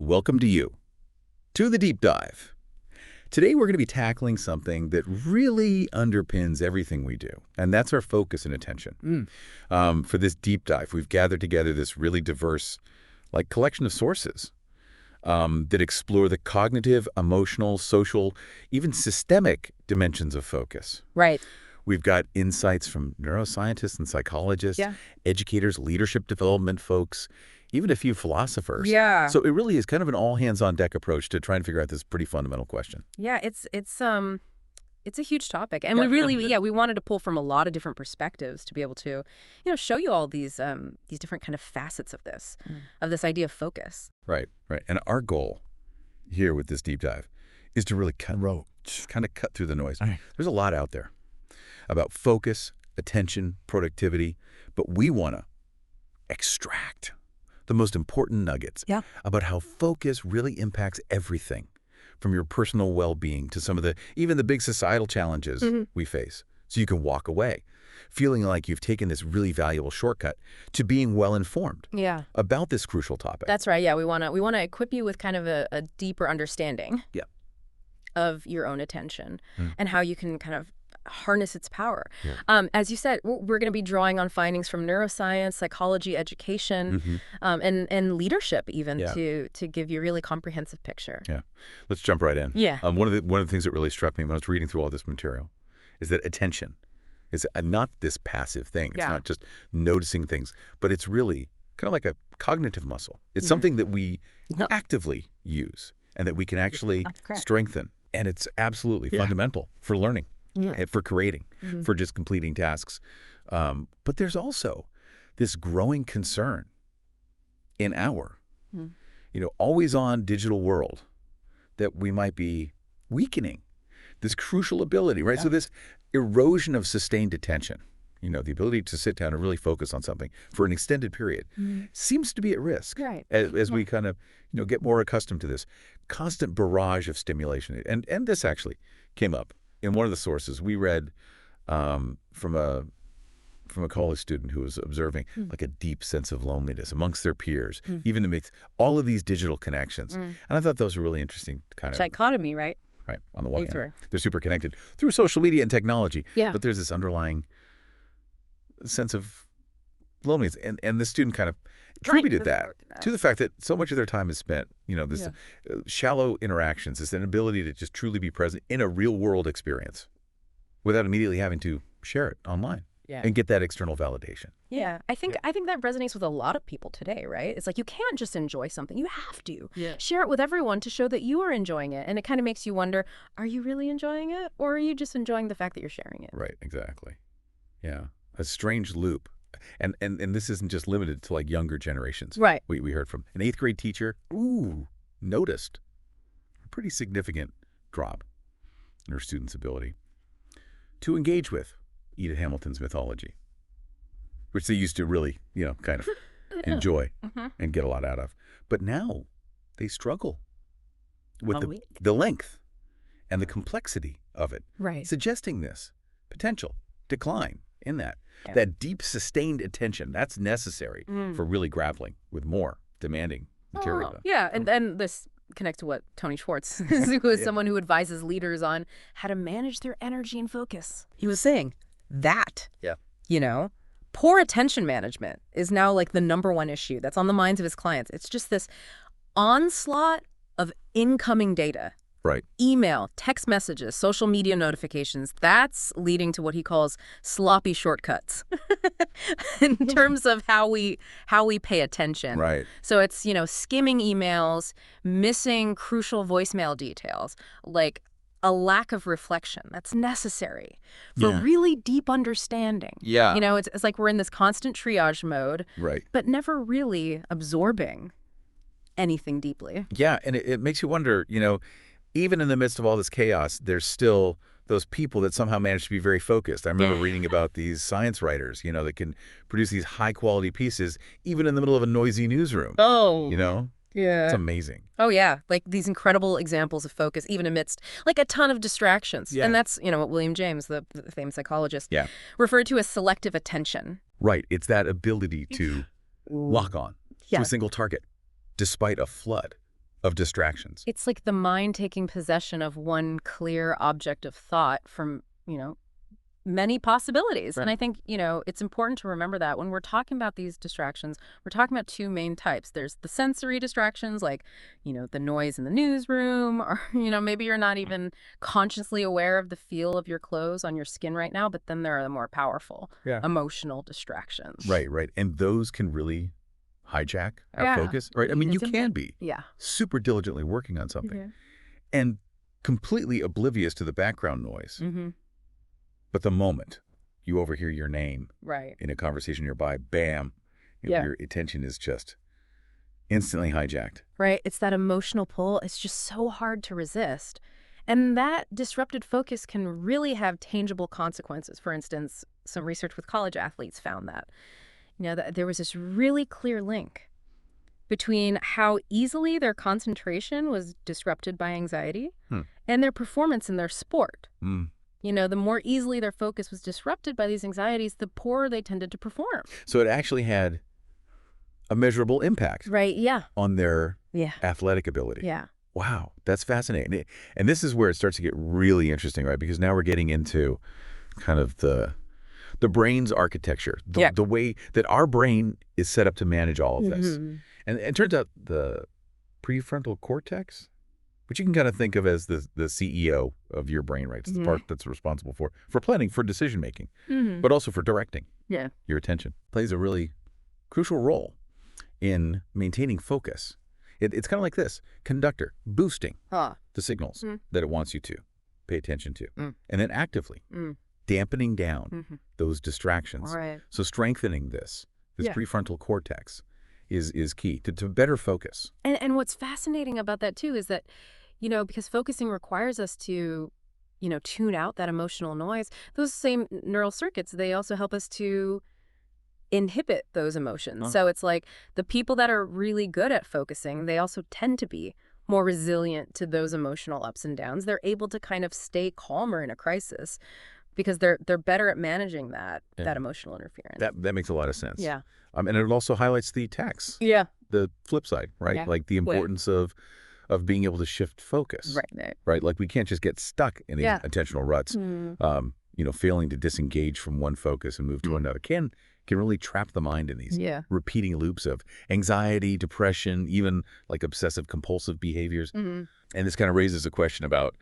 welcome to you, to the deep dive. Today we're going to be tackling something that really underpins everything we do, and that's our focus and attention. For this deep dive, we've gathered together this really diverse collection of sources that explore the cognitive, emotional, social, even systemic dimensions of focus. Right. We've got insights from neuroscientists and psychologists, educators, leadership development folks, even a few philosophers. Yeah. So it really is kind of an all-hands-on-deck approach to try and figure out this pretty fundamental question. Yeah, it's a huge topic, and we wanted to pull from a lot of different perspectives to be able to, show you all these different kind of facets of this idea of focus. Right. And our goal here with this deep dive is to really kind of cut through the noise. Right. There's a lot out there about focus, attention, productivity, but we want to extract the most important nuggets about how focus really impacts everything, from your personal well-being to some of even the big societal challenges we face. So you can walk away feeling like you've taken this really valuable shortcut to being well-informed about this crucial topic. That's right. Yeah, we want to equip you with kind of a deeper understanding of your own attention and how you can kind of harness its power. As you said, we're going to be drawing on findings from neuroscience, psychology, education, and leadership even to give you a really comprehensive picture. Yeah. Let's jump right in. Yeah. One of the things that really struck me when I was reading through all this material is that attention is not this passive thing. It's not just noticing things, but it's really kind of like a cognitive muscle. It's something that we actively use and that we can actually strengthen. And it's absolutely fundamental for learning. For creating, for just completing tasks. But there's also this growing concern in our, always-on digital world that we might be weakening this crucial ability, right? So this erosion of sustained attention, the ability to sit down and really focus on something for an extended period seems to be at risk as we kind of, get more accustomed to this constant barrage of stimulation. And this actually came up in one of the sources we read from a college student who was observing like a deep sense of loneliness amongst their peers, even amidst all of these digital connections. And I thought those were really interesting kind of dichotomy, right? Right. On the one hand, they're super connected through social media and technology. Yeah. But there's this underlying sense of loneliness, and the student kind of attributed that to the fact that so much of their time is spent, this shallow interactions, this inability to just truly be present in a real world experience without immediately having to share it online and get that external validation. Yeah, I think that resonates with a lot of people today, right? It's like you can't just enjoy something. You have to share it with everyone to show that you are enjoying it. And it kind of makes you wonder, are you really enjoying it? Or are you just enjoying the fact that you're sharing it? Right, exactly. Yeah, a strange loop. And this isn't just limited to younger generations. Right. We heard from an 8th grade teacher, noticed a pretty significant drop in her students' ability to engage with Edith Hamilton's mythology, which they used to really, kind of enjoy and get a lot out of. But now they struggle with the length and the complexity of it, suggesting this potential decline in that. That deep, sustained attention, that's necessary for really grappling with more demanding material. And this connects to what Tony Schwartz, who is someone who advises leaders on how to manage their energy and focus. He was saying that, poor attention management is now the #1 issue that's on the minds of his clients. It's just this onslaught of incoming data. Right. Email, text messages, social media notifications, that's leading to what he calls sloppy shortcuts in terms of how we pay attention. Right. So it's, skimming emails, missing crucial voicemail details, a lack of reflection that's necessary for really deep understanding. Yeah. It's like we're in this constant triage mode, but never really absorbing anything deeply. Yeah, and it makes you wonder, even in the midst of all this chaos, there's still those people that somehow manage to be very focused. I remember reading about these science writers, that can produce these high-quality pieces even in the middle of a noisy newsroom. Oh. Yeah. It's amazing. Oh, yeah. These incredible examples of focus, even amidst, a ton of distractions. Yeah. And that's, what William James, the famous psychologist, referred to as selective attention. Right. It's that ability to lock on to a single target despite a flood of distractions. It's like the mind taking possession of one clear object of thought from, many possibilities. Right. And I think, it's important to remember that when we're talking about these distractions, we're talking about two main types. There's the sensory distractions, like, the noise in the newsroom, or, maybe you're not even consciously aware of the feel of your clothes on your skin right now, but then there are the more powerful emotional distractions. Right. And those can really hijack our focus, right? I mean, you can be super diligently working on something and completely oblivious to the background noise. But the moment you overhear your name in a conversation nearby, bam, your attention is just instantly hijacked. Right. It's that emotional pull. It's just so hard to resist. And that disrupted focus can really have tangible consequences. For instance, some research with college athletes found that, that there was this really clear link between how easily their concentration was disrupted by anxiety and their performance in their sport. The more easily their focus was disrupted by these anxieties, the poorer they tended to perform. So it actually had a measurable impact on their athletic ability. Yeah. Wow, that's fascinating. And this is where it starts to get really interesting, right? Because now we're getting into kind of the brain's architecture, the way that our brain is set up to manage all of this. And it turns out the prefrontal cortex, which you can kind of think of as the CEO of your brain, right? It's the part that's responsible for planning, for decision-making, but also for directing your attention, plays a really crucial role in maintaining focus. It's kind of like this: conductor boosting the signals that it wants you to pay attention to, and then actively dampening down those distractions. Right. So strengthening this prefrontal cortex is key to better focus. And what's fascinating about that too is that, because focusing requires us to, tune out that emotional noise, those same neural circuits, they also help us to inhibit those emotions. So it's like the people that are really good at focusing, they also tend to be more resilient to those emotional ups and downs. They're able to kind of stay calmer in a crisis because they're better at managing that emotional interference. That makes a lot of sense. Yeah. And it also highlights the tax. Yeah. The flip side, right? Yeah. Like the importance of being able to shift focus. Right. Like we can't just get stuck in these attentional ruts. Failing to disengage from one focus and move to another can really trap the mind in these repeating loops of anxiety, depression, even like obsessive compulsive behaviors. And this kind of raises a question about,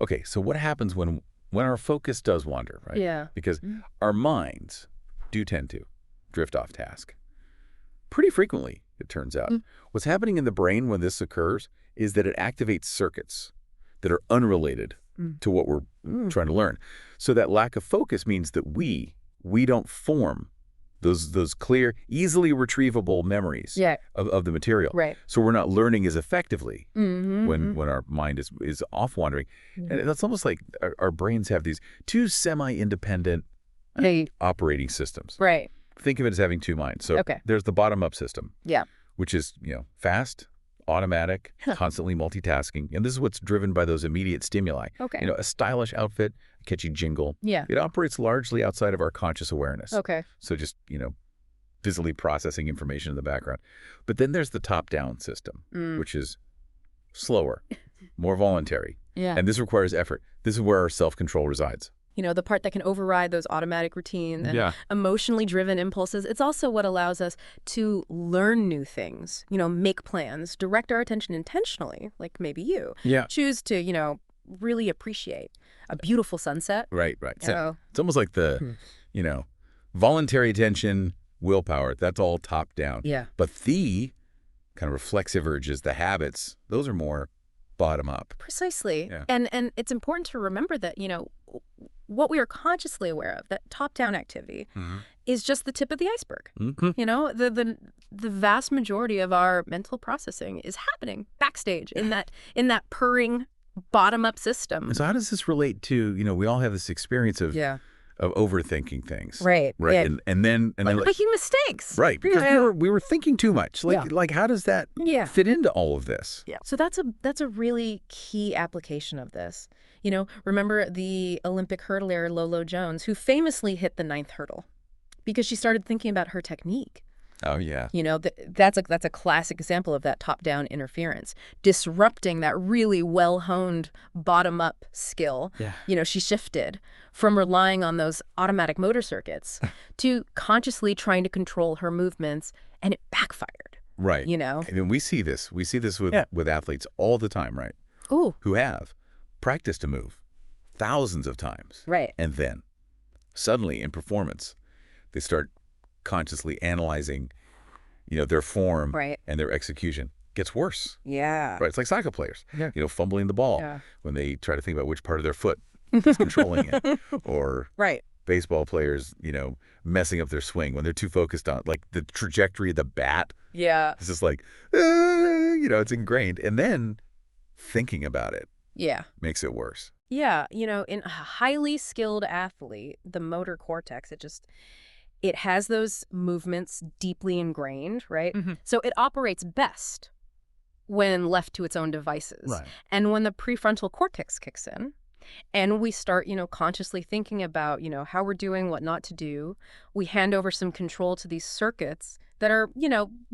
okay, so what happens when our focus does wander, right? Yeah. Because our minds do tend to drift off task pretty frequently, it turns out. What's happening in the brain when this occurs is that it activates circuits that are unrelated to what we're trying to learn. So that lack of focus means that we don't form those clear, easily retrievable memories of the material. Right. So we're not learning as effectively when our mind is off wandering. And that's almost like our brains have these two semi-independent operating systems. Right. Think of it as having two minds. So there's the bottom-up system, which is fast, automatic, constantly multitasking. And this is what's driven by those immediate stimuli. A stylish outfit, a catchy jingle. It operates largely outside of our conscious awareness. So just, busily processing information in the background. But then there's the top-down system, which is slower, more voluntary. And this requires effort. This is where our self-control resides. The part that can override those automatic routines and emotionally driven impulses. It's also what allows us to learn new things, make plans, direct our attention intentionally, like maybe you. Choose to, really appreciate a beautiful sunset. Right. So it's almost like the, voluntary attention, willpower, that's all top down. But the kind of reflexive urges, the habits, those are more bottom up. Precisely. And it's important to remember that, what we are consciously aware of, that top-down activity, is just the tip of the iceberg. The vast majority of our mental processing is happening backstage in that purring bottom-up system. And so how does this relate to, we all have this experience of overthinking things. Right. And then making mistakes. Right. Because we were thinking too much. Like how does that fit into all of this? So that's a really key application of this. Remember the Olympic hurdler Lolo Jones, who famously hit the 9th hurdle because she started thinking about her technique. Oh, yeah. That's a classic example of that top-down interference, disrupting that really well-honed bottom-up skill. Yeah. She shifted from relying on those automatic motor circuits to consciously trying to control her movements, and it backfired. Right. And we see this with athletes all the time, right? Ooh. Who have practiced a move thousands of times. Right. And then suddenly in performance, they start consciously analyzing, their form and their execution gets worse. Yeah. Right. It's like soccer players, fumbling the ball when they try to think about which part of their foot is controlling it. Or baseball players, messing up their swing when they're too focused on like the trajectory of the bat. Yeah. It's just like, it's ingrained. And then thinking about it makes it worse. Yeah. In a highly skilled athlete, the motor cortex, it has those movements deeply ingrained, right? Mm-hmm. So it operates best when left to its own devices. Right. And when the prefrontal cortex kicks in and we start, consciously thinking about, how we're doing, what not to do, we hand over some control to these circuits that are,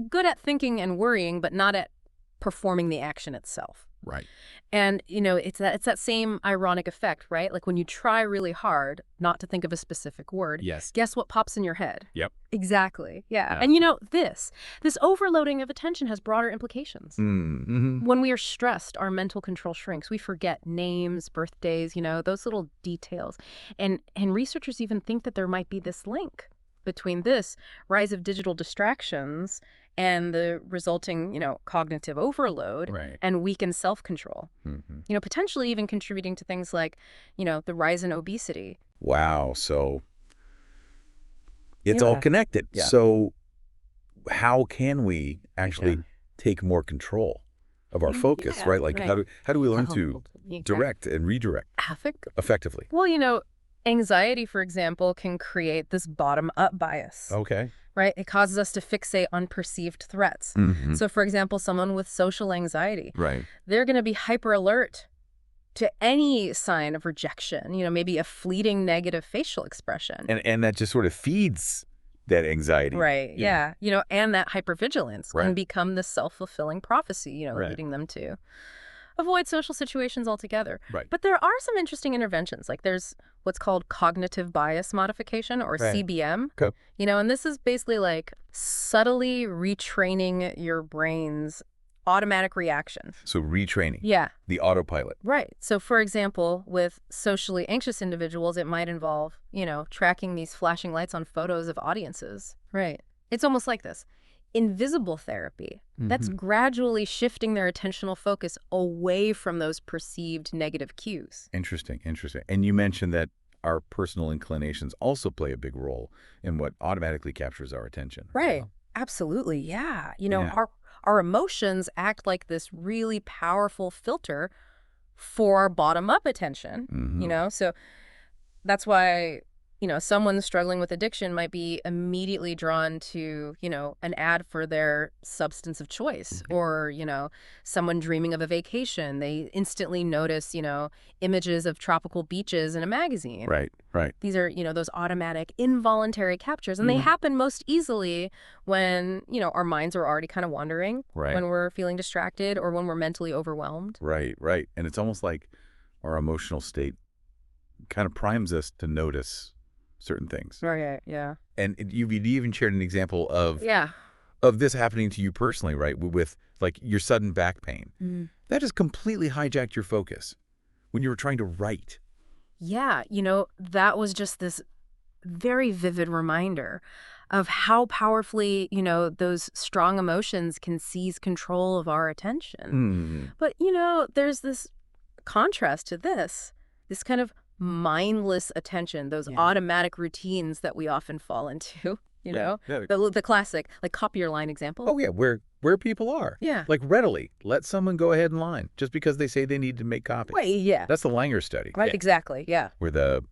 good at thinking and worrying, but not at performing the action itself. Right. And, it's that same ironic effect, right? Like when you try really hard not to think of a specific word, yes, guess what pops in your head? Yep. Exactly. Yeah. And, this overloading of attention has broader implications. Mm-hmm. When we are stressed, our mental control shrinks. We forget names, birthdays, those little details. And researchers even think that there might be this link between this rise of digital distractions and the resulting, cognitive overload and weakened self-control, potentially even contributing to things like, the rise in obesity. Wow. So it's all connected. Yeah. So how can we actually take more control of our focus, right? Like how do we learn to direct and redirect effectively? Well, anxiety, for example, can create this bottom-up bias. Okay. Right? It causes us to fixate on perceived threats. Mm-hmm. So, for example, someone with social anxiety, they're going to be hyper alert to any sign of rejection, maybe a fleeting negative facial expression. And that just sort of feeds that anxiety. Right. Yeah. And that hypervigilance can become this self-fulfilling prophecy, leading them to avoid social situations altogether. Right. But there are some interesting interventions. Like there's what's called cognitive bias modification, or CBM. Okay. And this is basically like subtly retraining your brain's automatic reaction. So retraining. Yeah. The autopilot. Right. So for example, with socially anxious individuals, it might involve, tracking these flashing lights on photos of audiences. Right. It's almost like this. Invisible therapy that's gradually shifting their attentional focus away from those perceived negative cues. Interesting. And you mentioned that our personal inclinations also play a big role in what automatically captures our attention. Right. Absolutely. Yeah. Our emotions act like this really powerful filter for our bottom-up attention, So that's why someone struggling with addiction might be immediately drawn to, an ad for their substance of choice, or, someone dreaming of a vacation. They instantly notice, images of tropical beaches in a magazine. Right. These are, those automatic involuntary captures, and they happen most easily when, our minds are already kind of wandering, when we're feeling distracted or when we're mentally overwhelmed. Right. And it's almost like our emotional state kind of primes us to notice certain things. Right, yeah. And you even shared an example of this happening to you personally, right? With like your sudden back pain. That just completely hijacked your focus when you were trying to write. Yeah, that was just this very vivid reminder of how powerfully, those strong emotions can seize control of our attention. But, there's this contrast to this kind of mindless attention, those automatic routines that we often fall into, the classic, like copy your line example. Oh, yeah, where people are. Yeah. Like readily let someone go ahead in line just because they say they need to make copies. Right, yeah. That's the Langer study. Right, exactly, yeah. Where the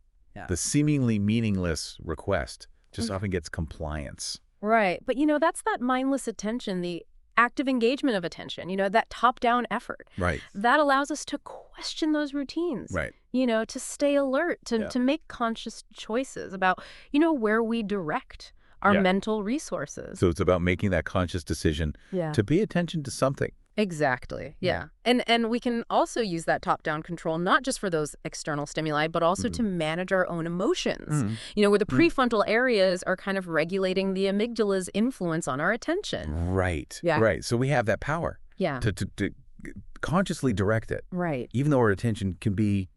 seemingly meaningless request just often gets compliance. Right, but that's that mindless attention, the active engagement of attention, that top-down effort. Right. That allows us to question those routines. Right. To stay alert, to make conscious choices about, where we direct our mental resources. So it's about making that conscious decision to pay attention to something. Exactly. Yeah. And we can also use that top-down control not just for those external stimuli, but also to manage our own emotions. Where the prefrontal areas are kind of regulating the amygdala's influence on our attention. Right. Yeah. Right. So we have that power. Yeah. To consciously direct it. Right. Even though our attention can be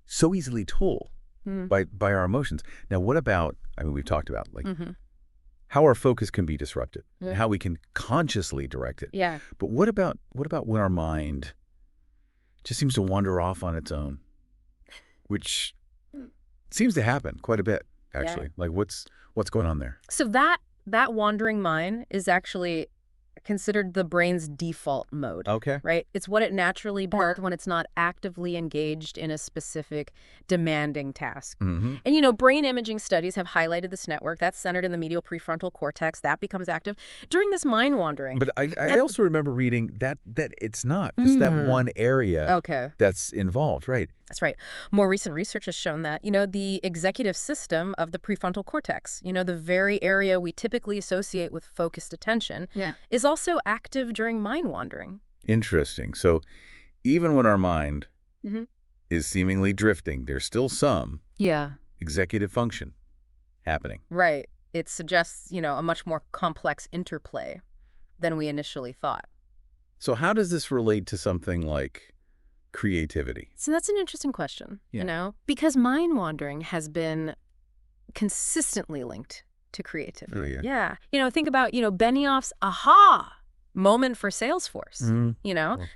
so easily tooled by our emotions. Now, what about, we've talked about how our focus can be disrupted, and how we can consciously direct it. Yeah. But what about when our mind just seems to wander off on its own, which seems to happen quite a bit, actually. Like what's going on there? So that wandering mind is actually considered the brain's default mode. Okay. Right? It's what it naturally does when it's not actively engaged in a specific demanding task. And, brain imaging studies have highlighted this network that's centered in the medial prefrontal cortex. That becomes active during this mind wandering. But I also remember reading that it's not just that one area that's involved, right? That's right. More recent research has shown that, the executive system of the prefrontal cortex, the very area we typically associate with focused attention, is also active during mind wandering. Interesting. So even when our mind is seemingly drifting, there's still some executive function happening. Right. It suggests, a much more complex interplay than we initially thought. So how does this relate to something like creativity? So that's an interesting question, because mind wandering has been consistently linked to creativity. Oh, yeah. Yeah. Think about, Benioff's aha moment for Salesforce.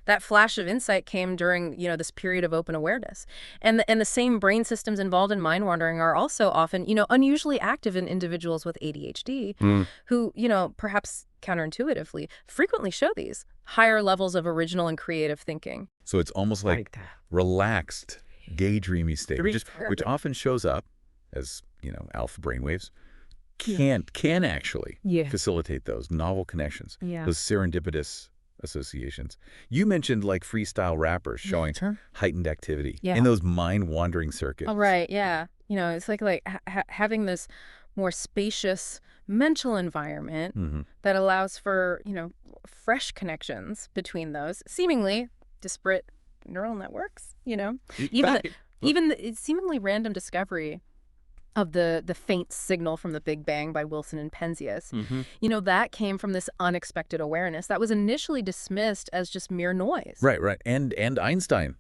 That flash of insight came during, this period of open awareness. And the same brain systems involved in mind wandering are also often, unusually active in individuals with ADHD who, perhaps counterintuitively frequently show these higher levels of original and creative thinking. So it's almost like relaxed, daydreamy state, which often shows up as, alpha brainwaves. Can actually facilitate those novel connections, those serendipitous associations. You mentioned like freestyle rappers showing heightened activity in those mind-wandering circuits. Oh, right, yeah. It's like having this more spacious mental environment that allows for, fresh connections between those seemingly disparate neural networks, Even the seemingly random discovery of the faint signal from the Big Bang by Wilson and Penzias. That came from this unexpected awareness that was initially dismissed as just mere noise. Right. And Einstein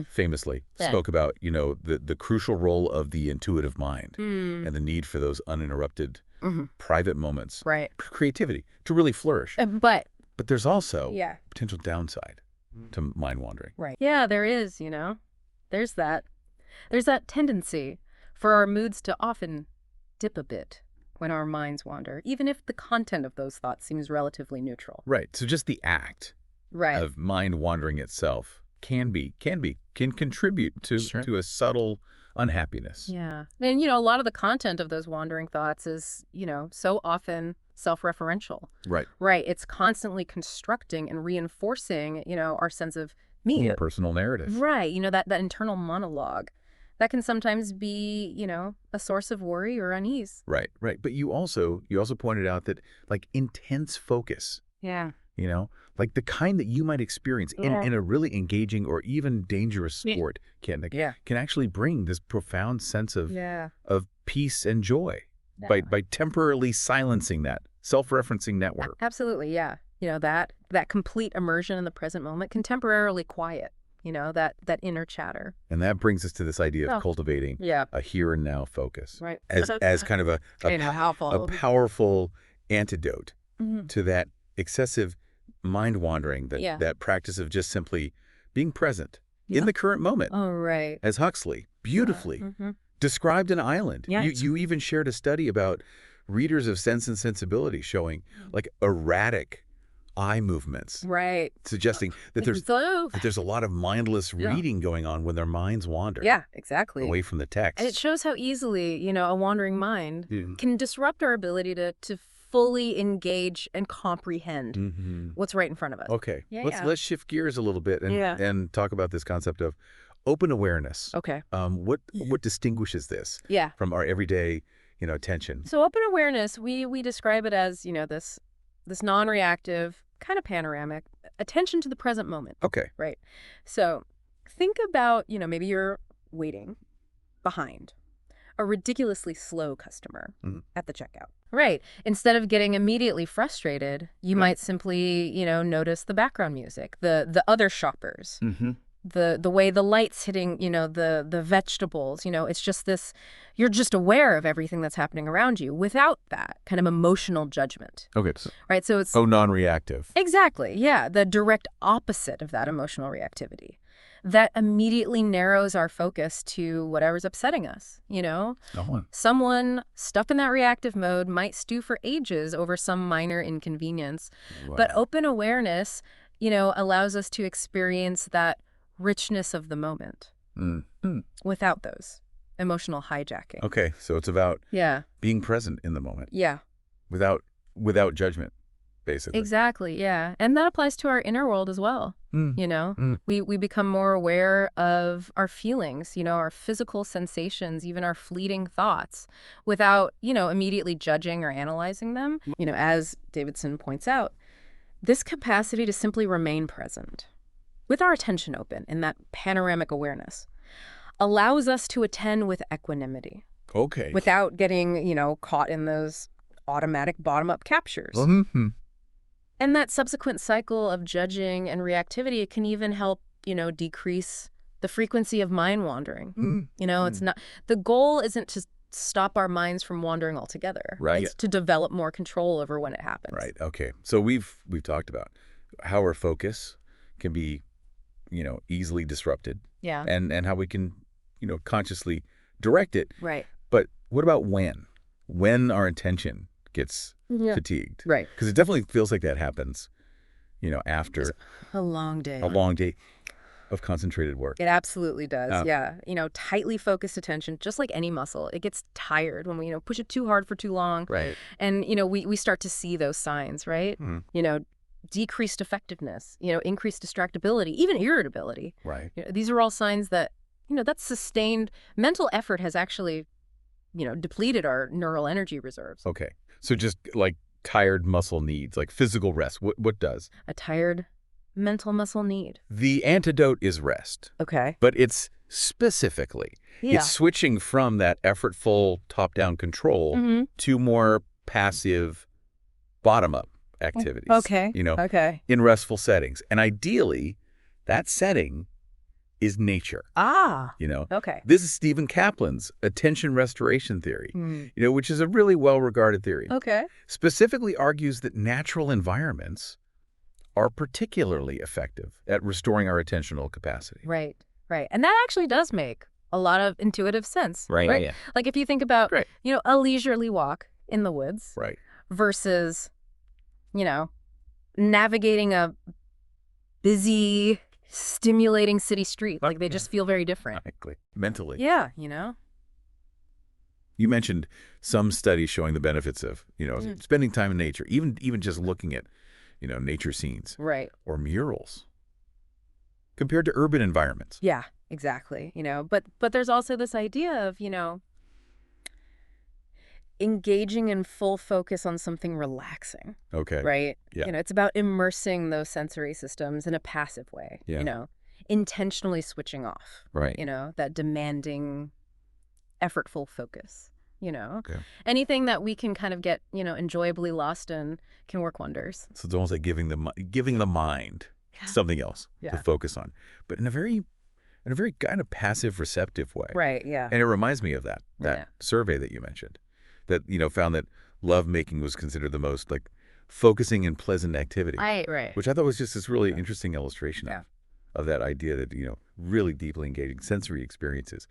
famously spoke about, the crucial role of the intuitive mind and the need for those uninterrupted private moments. Right. Creativity to really flourish. But there's also potential downside to mind wandering. Right. Yeah, there is, There's that tendency for our moods to often dip a bit when our minds wander, even if the content of those thoughts seems relatively neutral. Right. So just the act of mind wandering itself can contribute to a subtle unhappiness. Yeah. And, a lot of the content of those wandering thoughts is, so often self-referential. Right. Right. It's constantly constructing and reinforcing, our sense of me. Personal narrative. Right. That internal monologue. That can sometimes be, a source of worry or unease. Right. But you also pointed out that like intense focus. Yeah. Like the kind that you might experience in a really engaging or even dangerous sport can actually bring this profound sense of peace and joy by temporarily silencing that self-referencing network. Absolutely. Yeah. That complete immersion in the present moment can temporarily quiet that inner chatter. And that brings us to this idea of cultivating a here and now focus, right? As kind of a powerful antidote to that excessive mind wandering, that practice of just simply being present in the current moment. Oh, right. As Huxley beautifully described an island. You even shared a study about readers of Sense and Sensibility showing like erratic eye movements, right, suggesting that there's a lot of mindless reading going on when their minds wander. Yeah, exactly. Away from the text. And it shows how easily, a wandering mind can disrupt our ability to fully engage and comprehend what's right in front of us. Okay, let's shift gears a little bit and talk about this concept of open awareness. Okay. What distinguishes this from our everyday attention. So open awareness, we describe it as, this non-reactive, kind of panoramic attention to the present moment. Okay. Right. So think about, maybe you're waiting behind a ridiculously slow customer at the checkout. Right. Instead of getting immediately frustrated, you might simply, notice the background music, the other shoppers, the way the light's hitting, the vegetables, it's just this, you're just aware of everything that's happening around you without that kind of emotional judgment. Okay. Right. So it's non-reactive. Exactly. Yeah. The direct opposite of that emotional reactivity. That immediately narrows our focus to whatever's upsetting us, Someone stuck in that reactive mode might stew for ages over some minor inconvenience. Wow. But open awareness, allows us to experience that richness of the moment without those emotional hijacking. Okay, so it's about being present in the moment. Yeah. Without judgment, basically. Exactly, yeah. And that applies to our inner world as well. We become more aware of our feelings, our physical sensations, even our fleeting thoughts without, immediately judging or analyzing them. As Davidson points out, this capacity to simply remain present with our attention open in that panoramic awareness allows us to attend with equanimity. Okay. Without getting, caught in those automatic bottom-up captures. And that subsequent cycle of judging and reactivity can even help, decrease the frequency of mind wandering. It's not, the goal isn't to stop our minds from wandering altogether. Right. It's to develop more control over when it happens. Right. Okay. So we've talked about how our focus can be, easily disrupted. Yeah. And how we can, consciously direct it. Right. But what about when our attention gets fatigued? Right. Because it definitely feels like that happens, after a long day. A long day of concentrated work. It absolutely does. Yeah. Tightly focused attention, just like any muscle, it gets tired when we, push it too hard for too long. Right. And, we start to see those signs, right? Decreased effectiveness, increased distractibility, even irritability. Right. These are all signs that, that sustained mental effort has actually, depleted our neural energy reserves. Okay. So just like tired muscle needs, like physical rest, what does? A tired mental muscle need. The antidote is rest. Okay. But it's specifically, it's switching from that effortful top-down control to more passive bottom-up activities. Okay. Okay. In restful settings. And ideally, that setting is nature. Okay. This is Stephen Kaplan's attention restoration theory, which is a really well-regarded theory. Okay. Specifically argues that natural environments are particularly effective at restoring our attentional capacity. Right. And that actually does make a lot of intuitive sense. Right. Yeah. Like if you think about, a leisurely walk in the woods versus, navigating a busy, stimulating city street. Like they just feel very different. Exactly. Mentally. Yeah, You mentioned some studies showing the benefits of, spending time in nature, even just looking at, nature scenes. Right. Or murals compared to urban environments. Yeah, exactly. But there's also this idea of, engaging in full focus on something relaxing. Okay. Right? Yeah. It's about immersing those sensory systems in a passive way. Yeah. Intentionally switching off. Right. That demanding, effortful focus. Okay. Anything that we can kind of get, enjoyably lost in can work wonders. So it's almost like giving the mind something else to focus on, but in a very kind of passive, receptive way. Right. Yeah. And it reminds me of that survey that you mentioned, that found that lovemaking was considered the most like focusing and pleasant activity. Right. Which I thought was just this really interesting illustration of that idea that really deeply engaging sensory experiences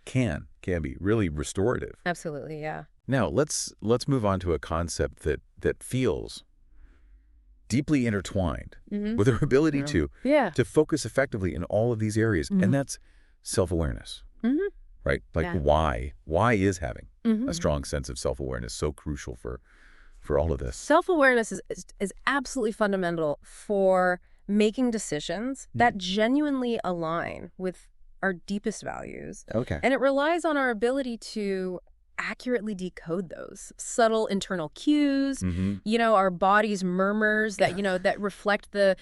can be really restorative. Absolutely, yeah. Now let's move on to a concept that feels deeply intertwined with our ability to focus effectively in all of these areas, and that's self-awareness. Right? Like why is having a strong sense of self-awareness so crucial for all of this? Self-awareness is absolutely fundamental for making decisions that genuinely align with our deepest values. Okay. And it relies on our ability to accurately decode those subtle internal cues, our body's murmurs that, that reflect the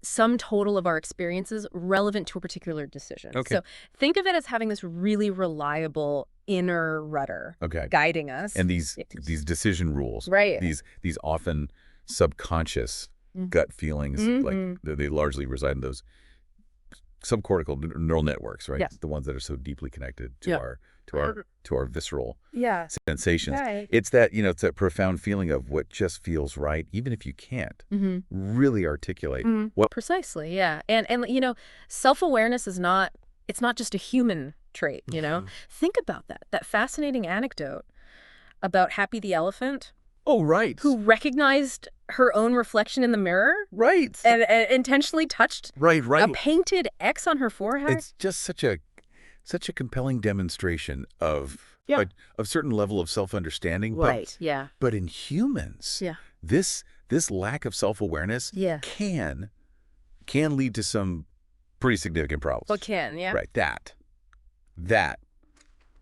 sum total of our experiences relevant to a particular decision. Okay. So think of it as having this really reliable inner rudder guiding us. And these decision rules, right? These often subconscious gut feelings, like they largely reside in those subcortical neural networks, right? Yeah. The ones that are so deeply connected to our visceral sensations. Right. It's that, it's a profound feeling of what just feels right, even if you can't really articulate what. Precisely, yeah. And self-awareness is not just a human trait, Think about that fascinating anecdote about Happy the elephant. Oh, right. Who recognized her own reflection in the mirror. Right. And intentionally touched a painted X on her forehead. It's just such a compelling demonstration of a certain level of self-understanding. Right, yeah. But in humans, this lack of self-awareness can lead to some pretty significant problems. Well, can, yeah. Right, that,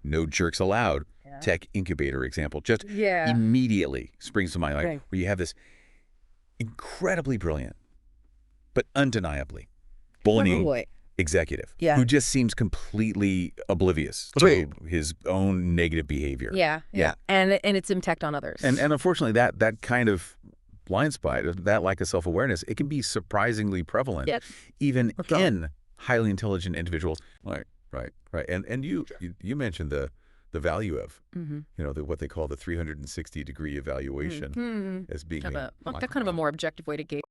no jerks allowed, tech incubator example just immediately springs to mind, where you have this incredibly brilliant, but undeniably bullying executive who just seems completely oblivious to his own negative behavior. Yeah. And its impact on others. And unfortunately, that kind of blind spot, that lack of self-awareness, it can be surprisingly prevalent, even in highly intelligent individuals. Right. And you mentioned the value of, what they call the 360-degree evaluation as being that kind of a more objective way to gauge